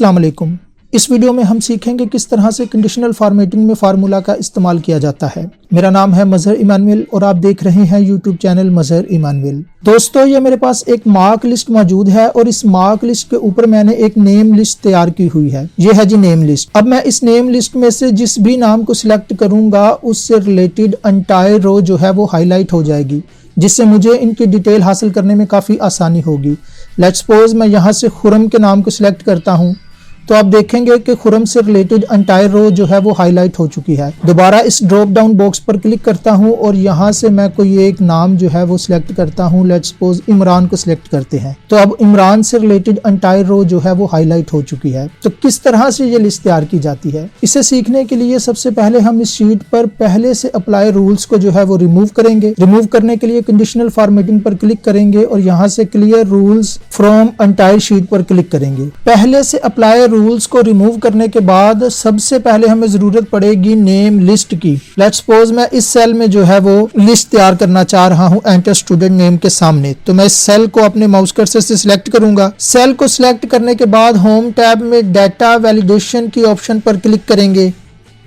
अस्सलाम वालेकुम। इस वीडियो में हम सीखेंगे किस तरह से कंडीशनल फॉर्मेटिंग में फार्मूला का इस्तेमाल किया जाता है। मेरा नाम है मजहर इमानुएल और आप देख रहे हैं यूट्यूब चैनल मजहर इमानुएल। दोस्तों, ये मेरे पास एक मार्क लिस्ट मौजूद है और इस मार्क लिस्ट के ऊपर मैंने एक नेम लिस्ट तैयार की हुई है। ये है जी नेम लिस्ट। अब मैं इस नेम लिस्ट में से जिस भी नाम को सिलेक्ट करूंगा उससे रिलेटेड एंटायर रो जो है वो हाईलाइट हो जाएगी, जिससे मुझे इनकी डिटेल हासिल करने में काफ़ी आसानी होगी। लेट्स सपोज मैं यहाँ से खुरम के नाम को सिलेक्ट करता हूँ तो आप देखेंगे कि खुरम से रिलेटेड एंटायर रो जो है वो हाईलाइट हो चुकी है। दोबारा इस ड्रॉप डाउन बॉक्स पर क्लिक करता हूँ और यहाँ से मैं कोई एक नाम जो है वो सिलेक्ट करता हूँ। लेट्स सपोज इमरान को सिलेक्ट करते हैं तो अब इमरान से रिलेटेड एंटायर रो जो है वो हाईलाइट हो चुकी है। तो किस तरह से ये लिस्ट तैयार की जाती है, इसे सीखने के लिए सबसे पहले हम इस शीट पर पहले से अप्लाई रूल्स को जो है वो रिमूव करेंगे। रिमूव करने के लिए कंडीशनल फॉर्मेटिंग पर क्लिक करेंगे और यहाँ से clear rules from entire sheet पर क्लिक करेंगे। पहले से अप्लाई रूल्स को रिमूव करने के बाद सबसे पहले हमें जरूरत पड़ेगी नेम लिस्ट की। लेट्स सपोज मैं इस सेल में जो है वो लिस्ट तैयार करना चाह रहा हूं एंटर स्टूडेंट नेम के सामने, तो मैं इस सेल को अपने माउस कर्सर से सिलेक्ट करूंगा। सेल को सिलेक्ट करने के बाद होम टैब में डाटा वैलिडेशन की ऑप्शन पर क्लिक करेंगे।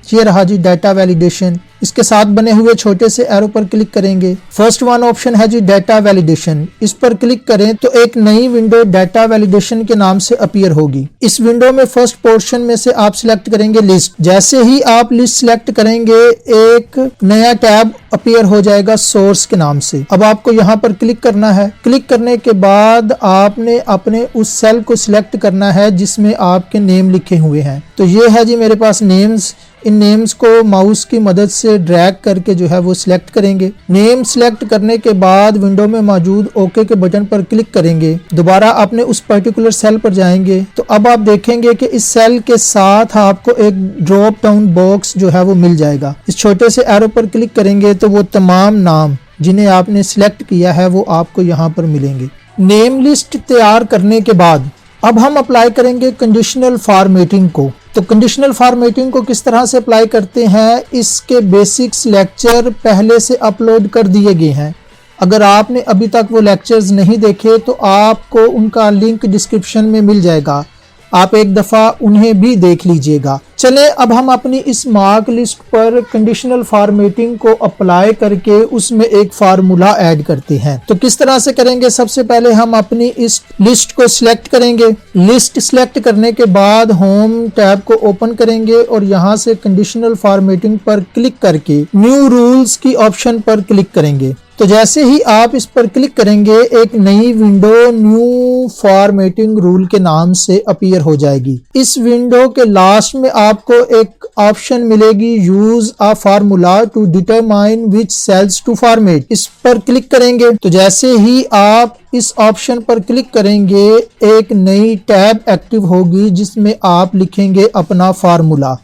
ये रहा जी डाटा वैलिडेशन। इसके साथ बने हुए छोटे से एरो पर क्लिक करेंगे। फर्स्ट वन ऑप्शन है जी डाटा वैलिडेशन। इस पर क्लिक करें तो एक नई विंडो डाटा वैलिडेशन के नाम से अपीयर होगी। इस विंडो में फर्स्ट पोर्शन में से आप सिलेक्ट करेंगे लिस्ट। जैसे ही आप लिस्ट सिलेक्ट करेंगे एक नया टैब अपीयर हो जाएगा सोर्स के नाम से। अब आपको यहाँ पर क्लिक करना है। क्लिक करने के बाद आपने अपने उस सेल को सिलेक्ट करना है जिसमें आपके नेम लिखे हुए हैं। तो ये है जी मेरे पास नेम्स। इन नेम्स को माउस की मदद से ड्रैग करके जो है वो सिलेक्ट करेंगे। नेम सिलेक्ट करने के बाद विंडो में मौजूद ओके के बटन पर क्लिक करेंगे। दोबारा अपने उस पर्टिकुलर सेल पर जाएंगे तो अब आप देखेंगे कि इस सेल के साथ आपको एक ड्रॉप डाउन बॉक्स जो है वो मिल जाएगा। इस छोटे से एरो पर क्लिक करेंगे तो वो तमाम नाम जिन्हें आपने सिलेक्ट किया है वो आपको यहाँ पर मिलेंगे। नेम लिस्ट तैयार करने के बाद अब हम अप्लाई करेंगे कंडीशनल फॉर्मेटिंग को। तो कंडीशनल फॉर्मेटिंग को किस तरह से अप्लाई करते हैं, इसके बेसिक्स लेक्चर पहले से अपलोड कर दिए गए हैं। अगर आपने अभी तक वो लेक्चर्स नहीं देखे तो आपको उनका लिंक डिस्क्रिप्शन में मिल जाएगा, आप एक दफ़ा उन्हें भी देख लीजिएगा। चले अब हम अपनी इस मार्क लिस्ट पर कंडीशनल फॉर्मेटिंग को अप्लाई करके उसमें एक फार्मूला ऐड करते हैं। तो किस तरह से करेंगे, सबसे पहले हम अपनी इस लिस्ट को सिलेक्ट करेंगे। लिस्ट सिलेक्ट करने के बाद होम टैब को ओपन करेंगे और यहाँ से कंडीशनल फॉर्मेटिंग पर क्लिक करके न्यू रूल्स की ऑप्शन पर क्लिक करेंगे। तो जैसे ही आप इस पर क्लिक करेंगे एक नई विंडो न्यू फॉर्मेटिंग रूल के नाम से अपीयर हो जाएगी। इस विंडो के लास्ट में आपको एक ऑप्शन मिलेगी use a formula to determine which cells to format. इस पर क्लिक करेंगे तो जैसे ही आप इस ऑप्शन पर क्लिक करेंगे एक नई टैब एक्टिव होगी जिसमें आप लिखेंगे अपना फार्मूला।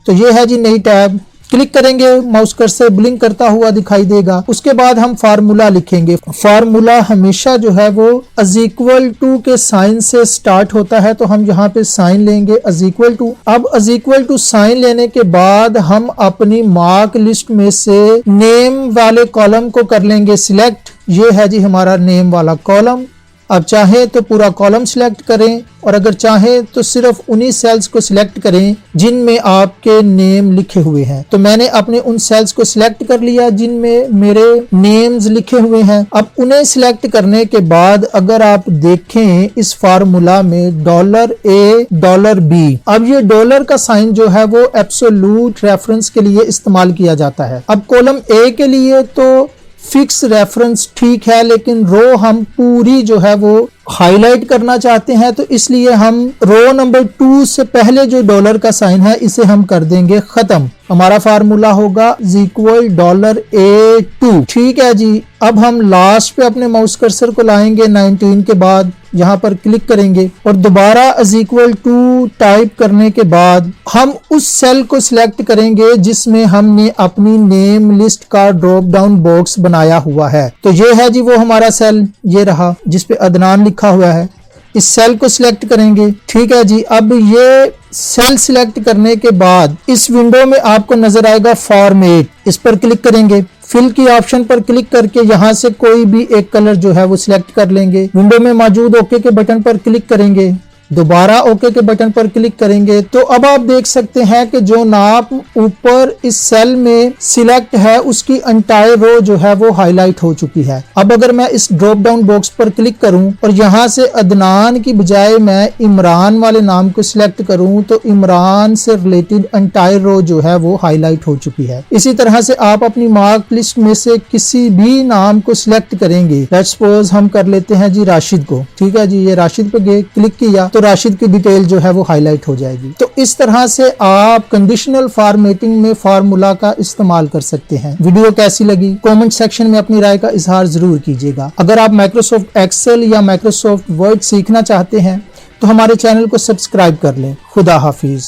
तो ये है जी नई टैब। क्लिक करेंगे माउस कर्सर ब्लिंक करता हुआ दिखाई देगा। उसके बाद हम फार्मूला लिखेंगे। फार्मूला हमेशा जो है वो इज इक्वल टू के साइन से स्टार्ट होता है, तो हम यहाँ पे साइन लेंगे इज इक्वल टू। अब इज इक्वल टू साइन लेने के बाद हम अपनी मार्क लिस्ट में से नेम वाले कॉलम को कर लेंगे सिलेक्ट। ये है जी हमारा नेम वाला कॉलम। अब चाहे तो पूरा कॉलम सिलेक्ट करें और अगर चाहे तो सिर्फ उन्हीं सेल्स को सिलेक्ट करें जिनमें आपके नेम लिखे हुए हैं। तो मैंने अपने उन सेल्स को सिलेक्ट कर लिया जिनमें मेरे नेम्स लिखे हुए हैं। अब उन्हें सिलेक्ट करने के बाद अगर आप देखें इस फार्मूला में $A $B, अब ये डॉलर का साइन जो है वो एब्सोल्यूट रेफरेंस के लिए इस्तेमाल किया जाता है। अब कॉलम ए के लिए तो फिक्स रेफरेंस ठीक है, लेकिन रो हम पूरी जो है वो हाईलाइट करना चाहते हैं, तो इसलिए हम रो नंबर 2 से पहले जो डॉलर का साइन है इसे हम कर देंगे खत्म। हमारा फार्मूला होगा इज इक्वल $A2। ठीक है जी। अब हम लास्ट पे अपने माउस कर्सर को लाएंगे 19 के बाद, यहाँ पर क्लिक करेंगे और दोबारा इज इक्वल टू टाइप करने के बाद हम उस सेल को सिलेक्ट करेंगे जिसमें हमने अपनी नेम लिस्ट का ड्रॉप डाउन बॉक्स बनाया हुआ है। तो ये है जी वो हमारा सेल, ये रहा जिसपे अदनान लिखा हुआ है। इस सेल को सिलेक्ट करेंगे। ठीक है जी। अब ये सेल सिलेक्ट करने के बाद इस विंडो में आपको नजर आएगा फॉर्मेट। इस पर क्लिक करेंगे। फिल की ऑप्शन पर क्लिक करके यहाँ से कोई भी एक कलर जो है वो सिलेक्ट कर लेंगे। विंडो में मौजूद ओके के बटन पर क्लिक करेंगे। दोबारा ओके के बटन पर क्लिक करेंगे तो अब आप देख सकते हैं कि जो नाप ऊपर इस सेल में सिलेक्ट है उसकी एंटायर रो जो है वो हाईलाइट हो चुकी है। अब अगर मैं इस ड्रॉप डाउन बॉक्स पर क्लिक करूं और यहां से अदनान की बजाय मैं इमरान वाले नाम को सिलेक्ट करूं तो इमरान से रिलेटेड एंटायर रो जो है वो हाईलाइट हो चुकी है। इसी तरह से आप अपनी मार्क लिस्ट में से किसी भी नाम को सिलेक्ट करेंगे। लेट्स सपोज हम कर लेते हैं जी राशिद को, ठीक है जी, ये राशिद पे क्लिक किया तो राशिद की डिटेल जो है वो हाईलाइट हो जाएगी। तो इस तरह से आप कंडीशनल फॉर्मेटिंग में फार्मूला का इस्तेमाल कर सकते हैं। वीडियो कैसी लगी कमेंट सेक्शन में अपनी राय का इजहार जरूर कीजिएगा। अगर आप माइक्रोसॉफ्ट एक्सेल या माइक्रोसॉफ्ट वर्ड सीखना चाहते हैं तो हमारे चैनल को सब्सक्राइब कर लें। खुदा हाफिज।